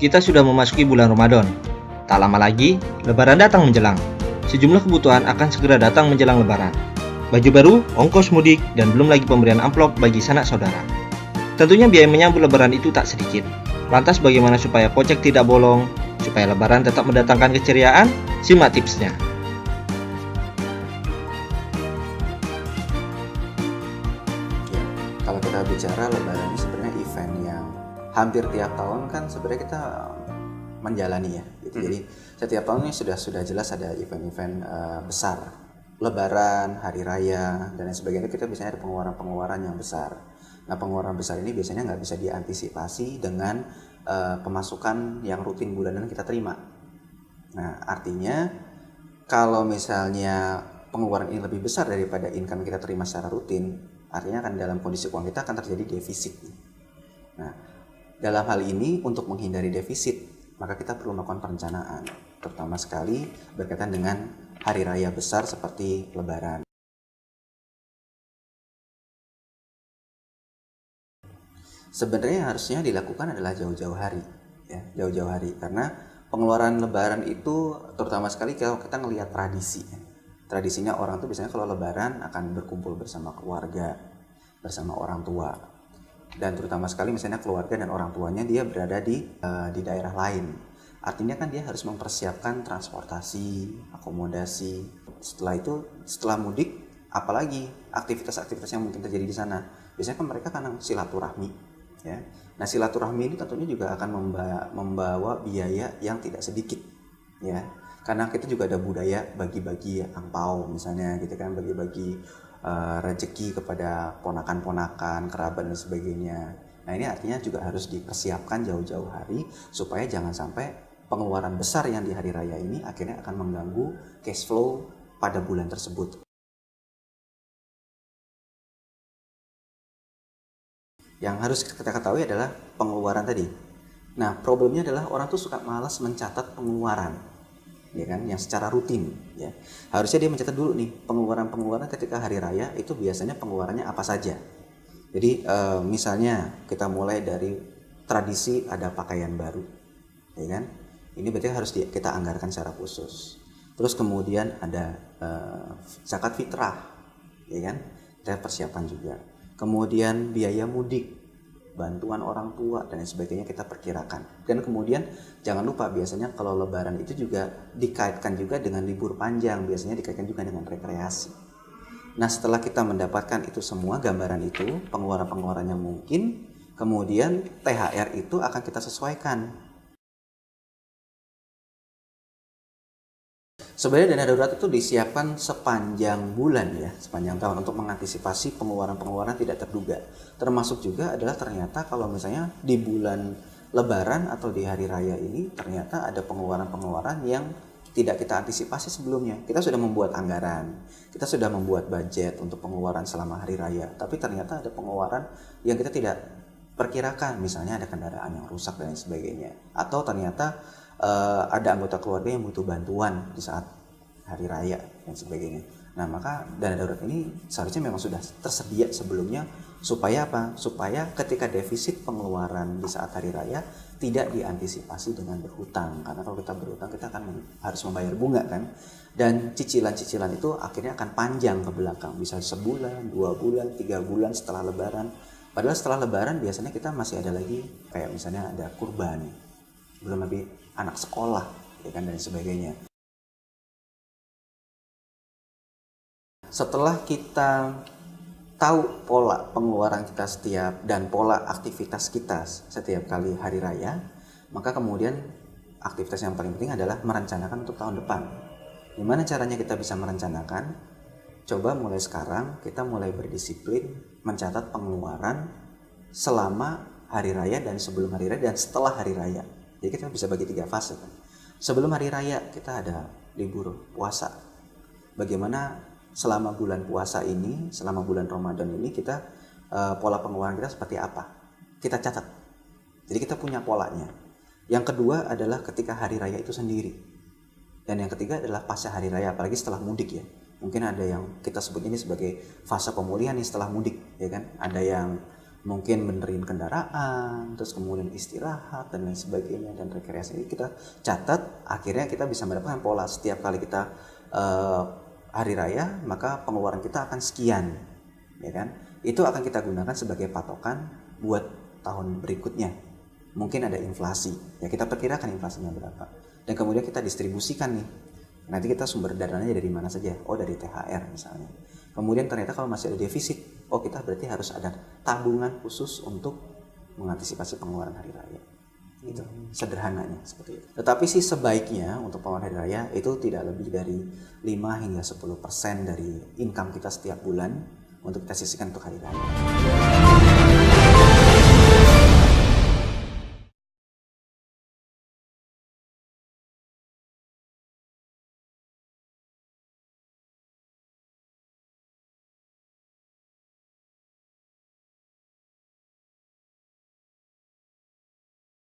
Kita sudah memasuki bulan Ramadan. Tak lama lagi, Lebaran datang menjelang. Sejumlah kebutuhan akan segera datang menjelang Lebaran. Baju baru, ongkos mudik, dan belum lagi pemberian amplop bagi sanak saudara. Tentunya biaya menyambut Lebaran itu tak sedikit. Lantas bagaimana supaya kocek tidak bolong, supaya Lebaran tetap mendatangkan keceriaan? Simak tipsnya. Kalau kita bicara Lebaran ini sebenarnya event yang hampir tiap tahun kan sebenarnya kita menjalani ya gitu. Jadi setiap tahun ini sudah jelas ada event-event besar, Lebaran, Hari Raya dan lain sebagainya. Kita biasanya ada pengeluaran yang besar. Nah, pengeluaran besar ini biasanya nggak bisa diantisipasi dengan pemasukan yang rutin bulanan kita terima. Nah, artinya kalau misalnya pengeluaran ini lebih besar daripada income kita terima secara rutin, artinya akan dalam kondisi uang kita akan terjadi defisit. Nah, dalam hal ini untuk menghindari defisit, maka kita perlu melakukan perencanaan, terutama sekali berkaitan dengan hari raya besar seperti Lebaran. Sebenarnya harusnya dilakukan adalah jauh-jauh hari, ya, jauh-jauh hari, karena pengeluaran Lebaran itu terutama sekali kalau kita ngelihat tradisi. Tradisinya orang tuh biasanya kalau Lebaran akan berkumpul bersama keluarga, bersama orang tua. Dan terutama sekali misalnya keluarga dan orang tuanya dia berada di daerah lain. Artinya kan dia harus mempersiapkan transportasi, akomodasi. Setelah mudik, apalagi aktivitas-aktivitas yang mungkin terjadi di sana. Biasanya kan mereka kan silaturahmi, ya. Nah, silaturahmi ini tentunya juga akan membawa biaya yang tidak sedikit, ya. Karena kita juga ada budaya bagi-bagi angpau misalnya gitu kan, bagi-bagi rezeki kepada ponakan-ponakan, kerabat dan sebagainya. Nah, ini artinya juga harus dipersiapkan jauh-jauh hari supaya jangan sampai pengeluaran besar yang di hari raya ini akhirnya akan mengganggu cash flow pada bulan tersebut. Yang harus kita ketahui adalah pengeluaran tadi. Nah, problemnya adalah orang tuh suka malas mencatat pengeluaran, ya kan, yang secara rutin, ya. Harusnya dia mencatat dulu nih pengeluaran ketika hari raya itu biasanya pengeluarannya apa saja. Jadi misalnya kita mulai dari tradisi ada pakaian baru, ya kan, ini berarti harus kita anggarkan secara khusus. Terus kemudian ada zakat fitrah, ya kan, kita persiapan juga. Kemudian biaya mudik, bantuan orang tua dan sebagainya kita perkirakan. Dan kemudian jangan lupa biasanya kalau Lebaran itu juga dikaitkan juga dengan libur panjang, biasanya dikaitkan juga dengan rekreasi. Nah, setelah kita mendapatkan itu semua gambaran itu, pengeluaran-pengeluaran yang mungkin, kemudian THR itu akan kita sesuaikan. Sebenarnya dana darurat itu disiapkan sepanjang bulan, ya, sepanjang tahun untuk mengantisipasi pengeluaran-pengeluaran tidak terduga. Termasuk juga adalah ternyata kalau misalnya di bulan Lebaran atau di hari raya ini ternyata ada pengeluaran-pengeluaran yang tidak kita antisipasi sebelumnya. Kita sudah membuat anggaran, kita sudah membuat budget untuk pengeluaran selama hari raya, tapi ternyata ada pengeluaran yang kita tidak perkirakan, misalnya ada kendaraan yang rusak dan sebagainya, atau ternyata ada anggota keluarga yang butuh bantuan di saat hari raya dan sebagainya. Nah, maka dana darurat ini seharusnya memang sudah tersedia sebelumnya supaya apa? Supaya ketika defisit pengeluaran di saat hari raya tidak diantisipasi dengan berhutang. Karena kalau kita berhutang kita akan harus membayar bunga kan. Dan cicilan-cicilan itu akhirnya akan panjang ke belakang, bisa sebulan, 2 bulan, 3 bulan setelah Lebaran. Padahal setelah Lebaran biasanya kita masih ada lagi kayak misalnya ada kurban, belum lebih anak sekolah, ya kan, dan sebagainya. Setelah kita tahu pola pengeluaran kita setiap dan pola aktivitas kita setiap kali hari raya, maka kemudian aktivitas yang paling penting adalah merencanakan untuk tahun depan. Gimana caranya kita bisa merencanakan? Coba mulai sekarang kita mulai berdisiplin mencatat pengeluaran selama hari raya dan sebelum hari raya dan setelah hari raya. Jadi kita bisa bagi 3 fase kan. Sebelum hari raya kita ada libur puasa. Bagaimana selama bulan puasa ini, selama bulan Ramadan ini kita pola pengeluaran kita seperti apa? Kita catat. Jadi kita punya polanya. Yang kedua adalah ketika hari raya itu sendiri. Dan yang ketiga adalah pasca hari raya, apalagi setelah mudik, ya. Mungkin ada yang kita sebut ini sebagai fase pemulihan nih setelah mudik, ya kan? Ada yang mungkin benerin kendaraan, terus kemudian istirahat dan lain sebagainya, dan rekreasi. Ini kita catat, akhirnya kita bisa mendapatkan pola setiap kali kita hari raya, maka pengeluaran kita akan sekian, ya kan? Itu akan kita gunakan sebagai patokan buat tahun berikutnya. Mungkin ada inflasi, ya kita perkirakan inflasinya berapa, dan kemudian kita distribusikan nih. Nanti kita sumber dananya dari mana saja? Oh, dari THR misalnya. Kemudian ternyata kalau masih ada defisit, oh kita berarti harus ada tabungan khusus untuk mengantisipasi pengeluaran hari raya. Gitu. Sederhananya seperti itu. Tetapi sih sebaiknya untuk pengeluaran hari raya itu tidak lebih dari 5 hingga 10% dari income kita setiap bulan untuk kita sisihkan untuk hari raya.